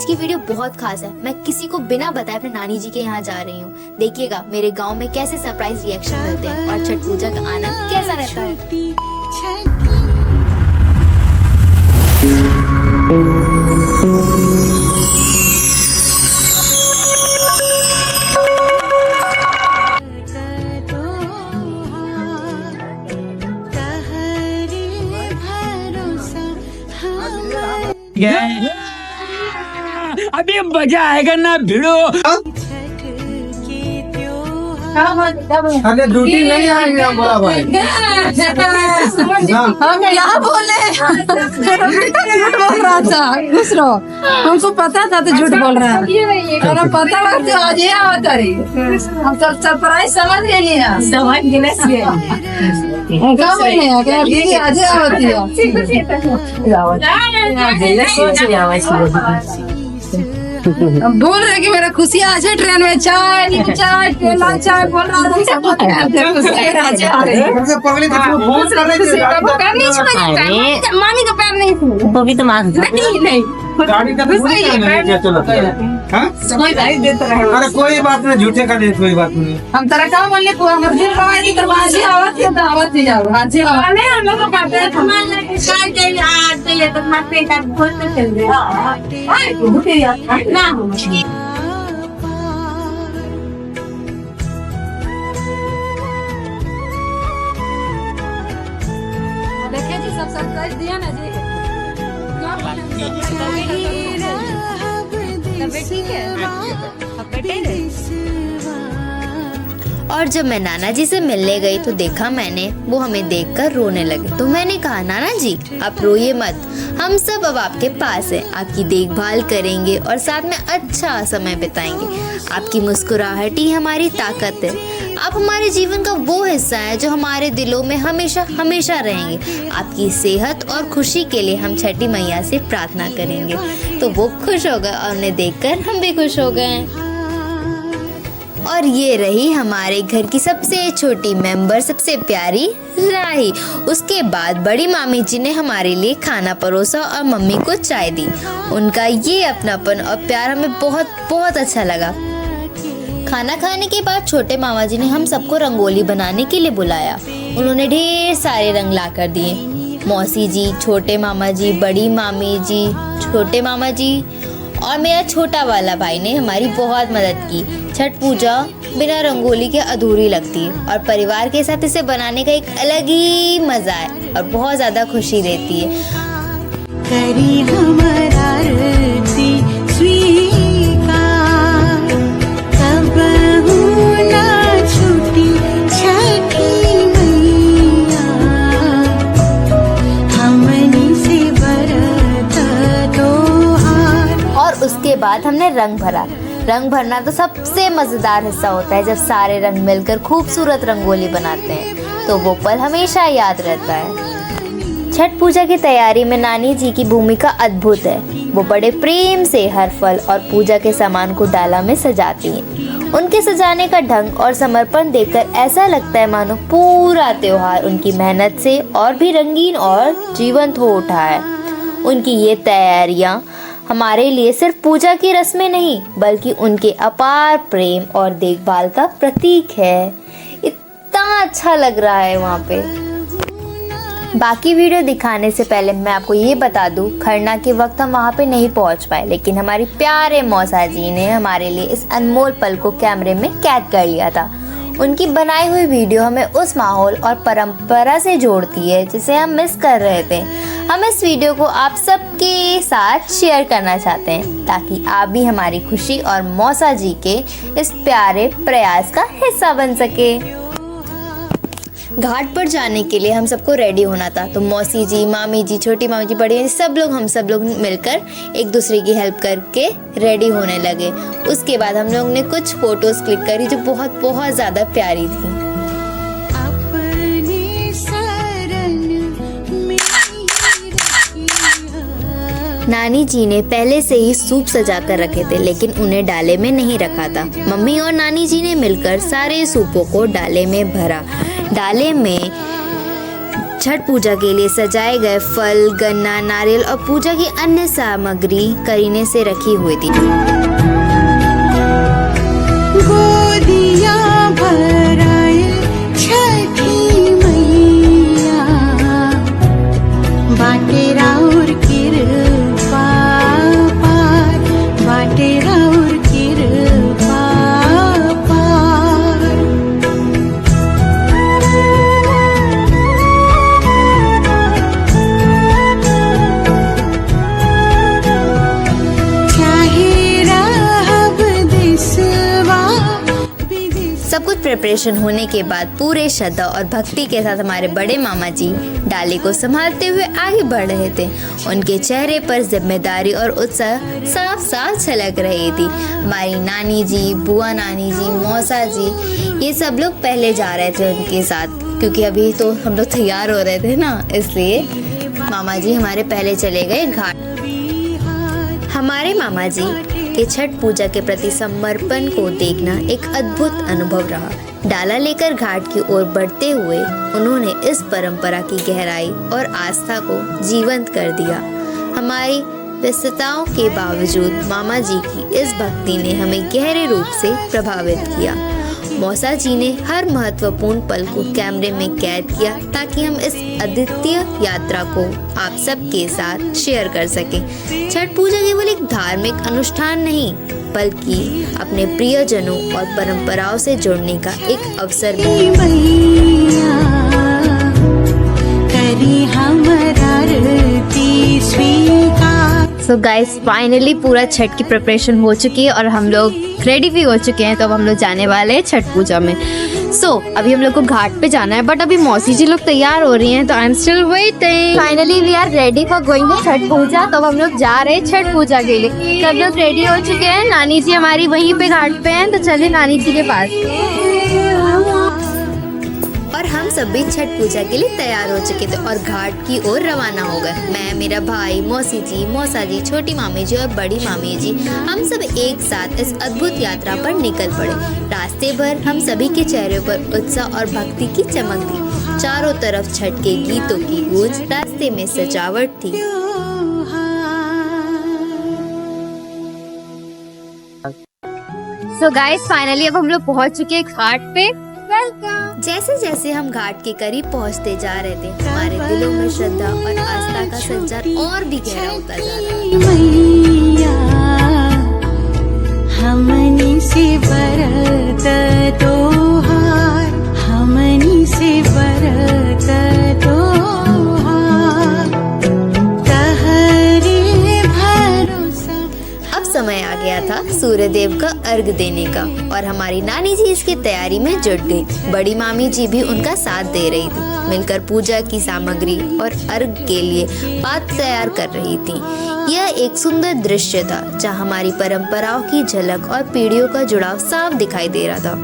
आज की वीडियो बहुत खास है। मैं किसी को बिना बताए अपने नानी जी के यहाँ जा रही हूँ। देखिएगा मेरे गांव में कैसे सरप्राइज रिएक्शन मिलते हैं और छठ पूजा का आनंद कैसा रहता है। अभी मजा आएगा ना भिड़ो। अरे ड्यूटी नहीं आएंगे हम बोला भाई। हम यहाँ बोले झूठ बोल रहा था। खुश रहो, हमको पता था तो झूठ बोल रहा है। और पता था तो आज ये आवता रही। हम सब सरप्राइज समझ गए ना, समझ गए क्या बोले हैं क्या ये आज आवती है। अब बोल रहे कि मेरा खुशी आज है ट्रेन में चाय केला चाय बोल रहा था सब मामी का पैर नहीं वो भी तो मांग नहीं गाड़ी का अरे कोई बात नहीं, झूठे का नहीं, कोई बात नहीं। हम तरह का बोलने को हम दिन बाजी करवाजी आवत है दावत ही जाओ आज वाले हम लोग को पता है हमारे कार के आज के लिए तो माथे का बहुत चल रहा है। हाय भूखे यार ना देखिए जी सब सरप्राइज दिया ना जी। और जब मैं नाना जी से मिलने गई तो देखा मैंने वो हमें देखकर रोने लगे। तो मैंने कहा नाना जी आप रोइए मत, हम सब अब आपके पास हैं, आपकी देखभाल करेंगे और साथ में अच्छा समय बिताएंगे। आपकी मुस्कुराहट ही हमारी ताकत है। आप हमारे जीवन का वो हिस्सा है जो हमारे दिलों में हमेशा हमेशा रहेंगे। आपकी सेहत और खुशी के लिए हम छठी मैया से प्रार्थना करेंगे। तो वो खुश हो गए और उन्हें देखकर हम भी खुश हो गए। और ये रही हमारे घर की सबसे छोटी मेंबर, सबसे प्यारी राही। उसके बाद बड़ी मामी जी ने हमारे लिए खाना परोसा और मम्मी को चाय दी। उनका ये अपनापन और प्यार हमें बहुत बहुत अच्छा लगा। खाना खाने के बाद छोटे मामा जी ने हम सबको रंगोली बनाने के लिए बुलाया। उन्होंने ढेर सारे रंग ला कर दिए। मौसी जी, छोटे मामा जी, बड़ी मामी जी, छोटे मामा जी और मेरा छोटा वाला भाई ने हमारी बहुत मदद की। छठ पूजा बिना रंगोली के अधूरी लगती है और परिवार के साथ इसे बनाने का एक अलग ही मजा है और बहुत ज्यादा खुशी देती है। करी हमारा आरती स्वीकार, कब ना छूटी छठी मैया, हमनी से बरत दोहार। और उसके बाद हमने रंग भरा। रंग भरना तो सबसे मजेदार हिस्सा होता है। जब सारे रंग मिलकर खूबसूरत रंगोली बनाते हैं तो वो पल हमेशा याद रहता है। छठ पूजा की तैयारी में नानी जी की भूमिका अद्भुत है। वो बड़े प्रेम से हर फल और पूजा के सामान को डाला में सजाती हैं। उनके सजाने का ढंग और समर्पण देखकर ऐसा लगता है मानो पूरा त्योहार उनकी मेहनत से और भी रंगीन और जीवंत हो उठा है। उनकी ये तैयारियां हमारे लिए सिर्फ पूजा की रस्में नहीं बल्कि उनके अपार प्रेम और देखभाल का प्रतीक है। इतना अच्छा लग रहा है वहाँ पे। बाकी वीडियो दिखाने से पहले मैं आपको ये बता दूं, खरना के वक्त हम वहाँ पे नहीं पहुँच पाए, लेकिन हमारी प्यारे मौसा जी ने हमारे लिए इस अनमोल पल को कैमरे में कैद कर लिया था। उनकी बनाई हुई वीडियो हमें उस माहौल और परंपरा से जोड़ती है जिसे हम मिस कर रहे थे। हम इस वीडियो को आप सबके साथ शेयर करना चाहते हैं ताकि आप भी हमारी खुशी और मौसा जी के इस प्यारे प्रयास का हिस्सा बन सके। घाट पर जाने के लिए हम सबको रेडी होना था। तो मौसी जी, मामी जी, छोटी मामी जी, बड़ी हम सब लोग मिलकर एक दूसरे की हेल्प करके रेडी होने लगे। उसके बाद हम लोग ने कुछ फोटोज क्लिक करी जो बहुत बहुत ज़्यादा प्यारी थी। नानी जी ने पहले से ही सूप सजा कर रखे थे लेकिन उन्हें डाले में नहीं रखा था। मम्मी और नानी जी ने मिलकर सारे सूपों को डाले में भरा। डाले में छठ पूजा के लिए सजाए गए फल, गन्ना, नारियल और पूजा की अन्य सामग्री करीने से रखी हुई थी। गोदिया भराए छठी मैया, बाटे राउर कृपा पार, बाटे राउर कृपा पार। चाहे रहब देशवा सब कुछ प्रिपरेशन होने के बाद पूरे श्रद्धा और भक्ति के साथ हमारे बड़े मामा जी डाले को संभालते हुए आगे बढ़ रहे थे। उनके चेहरे पर जिम्मेदारी और उत्साह साफ साफ झलक रही थी। हमारी नानी जी, बुआ नानी जी, मौसा जी, ये सब लोग पहले जा रहे थे उनके साथ, क्योंकि अभी तो हम लोग तैयार हो रहे थे ना, इसलिए मामा जी हमारे पहले चले गए घाट। हमारे मामा जी के छठ पूजा के प्रति समर्पण को देखना एक अद्भुत अनुभव रहा। डाला लेकर घाट की ओर बढ़ते हुए उन्होंने इस परंपरा की गहराई और आस्था को जीवंत कर दिया। हमारी व्यस्तताओं के बावजूद मामा जी की इस भक्ति ने हमें गहरे रूप से प्रभावित किया। मौसा जी ने हर महत्वपूर्ण पल को कैमरे में कैद किया ताकि हम इस अद्वितीय यात्रा को आप सबके साथ शेयर कर सकें। छठ पूजा केवल एक धार्मिक अनुष्ठान नहीं, बल्कि अपने प्रियजनों और परंपराओं से जुड़ने का एक अवसर भी। मैया करी हमरा रती स्वीकार। सो गाइस फाइनली पूरा छठ की प्रिपरेशन हो चुकी है और हम लोग रेडी भी हो चुके हैं। तो अब हम लोग जाने वाले हैं छठ पूजा में। अभी हम लोग को घाट पे जाना है, बट अभी मौसी जी लोग तैयार हो रही हैं, तो I am still waiting. Finally we are ready for going to Chhath Puja. तो अब हम लोग जा रहे हैं छठ पूजा के लिए। सब लोग रेडी हो चुके हैं। नानी जी हमारी वहीं पे घाट पे हैं, तो चलिए नानी जी के पास। और हम सब भी छठ पूजा के लिए तैयार हो चुके थे और घाट की ओर रवाना हो गए। मैं, मेरा भाई, मौसी जी, मौसा जी, छोटी मामी जी और बड़ी मामी जी, हम सब एक साथ इस अद्भुत यात्रा पर निकल पड़े। रास्ते भर हम सभी के चेहरे पर उत्साह और भक्ति की चमक थी। चारों तरफ छठ के गीतों की गूंज, रास्ते में सजावट थी। सो गाइस फाइनली अब हम लोग पहुंच चुके हैं घाट पे। जैसे जैसे हम घाट के करीब पहुंचते जा रहे थे, हमारे दिलों में श्रद्धा और आस्था का संचार और भी गहरा होता जा रहा है। मैया हमनी से बरत तोहार, हमनी से बरत तोहार, तहरे भरोसा। अब समय आ गया था सूर्यदेव का अर्घ देने का और हमारी नानी जी इसकी तैयारी में जुट गई। बड़ी मामी जी भी उनका साथ दे रही थी, मिलकर पूजा की सामग्री और अर्घ के लिए पात्र तैयार कर रही थी। यह एक सुंदर दृश्य था जहां हमारी परंपराओं की झलक और पीढ़ियों का जुड़ाव साफ दिखाई दे रहा था।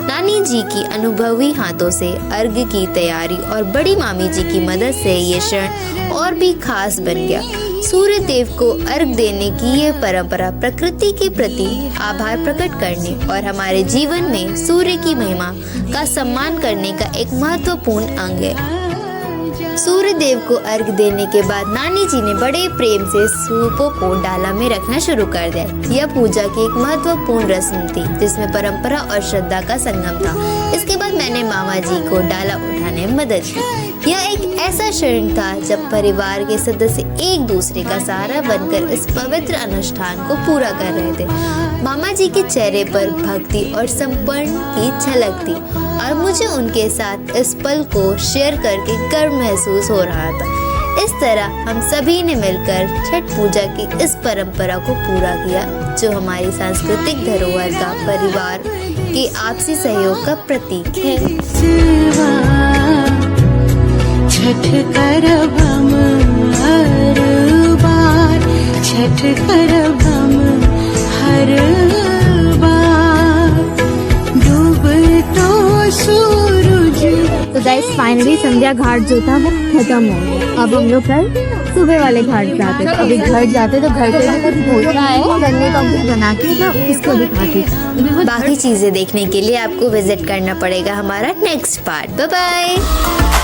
नानी जी की अनुभवी हाथों से अर्घ की तैयारी और बड़ी मामी जी की मदद से ये क्षण और भी खास बन गया। सूर्य देव को अर्घ देने की ये परंपरा प्रकृति के प्रति आभार प्रकट करने और हमारे जीवन में सूर्य की महिमा का सम्मान करने का एक महत्वपूर्ण अंग है। सूर्य देव को अर्घ देने के बाद नानी जी ने बड़े प्रेम से सूपों को डाला में रखना शुरू कर दिया। यह पूजा की एक महत्वपूर्ण रस्म थी जिसमें परंपरा और श्रद्धा का संगम था। इसके बाद मैंने मामा जी को डाला उठाने में मदद की। यह एक ऐसा क्षण था जब परिवार के सदस्य एक दूसरे का सहारा बनकर इस पवित्र अनुष्ठान को पूरा कर रहे थे। मामा जी के चेहरे पर भक्ति और समर्पण की झलक थी और मुझे उनके साथ इस पल को शेयर करके गर्व महसूस हो रहा था। इस तरह हम सभी ने मिलकर छठ पूजा की इस परंपरा को पूरा किया जो हमारी सांस्कृतिक धरोहर का परिवार के आपसी सहयोग का प्रतीक है। छठ करब हम हर बार, छठ करब हम हर बार, डूब तो सूरज। तो गाइस फाइनली संध्या घाट जो था वो खत्म हो गया। अब हम लोग कल सुबह वाले घाट जाते। तो अभी घर जाते तो घर पे भी कुछ भोजन है गन्ने का कुछ बना के ना उसको दिखाती। बाकी चीजें देखने के लिए आपको विजिट करना पड़ेगा हमारा नेक्स्ट पार्ट। Bye bye.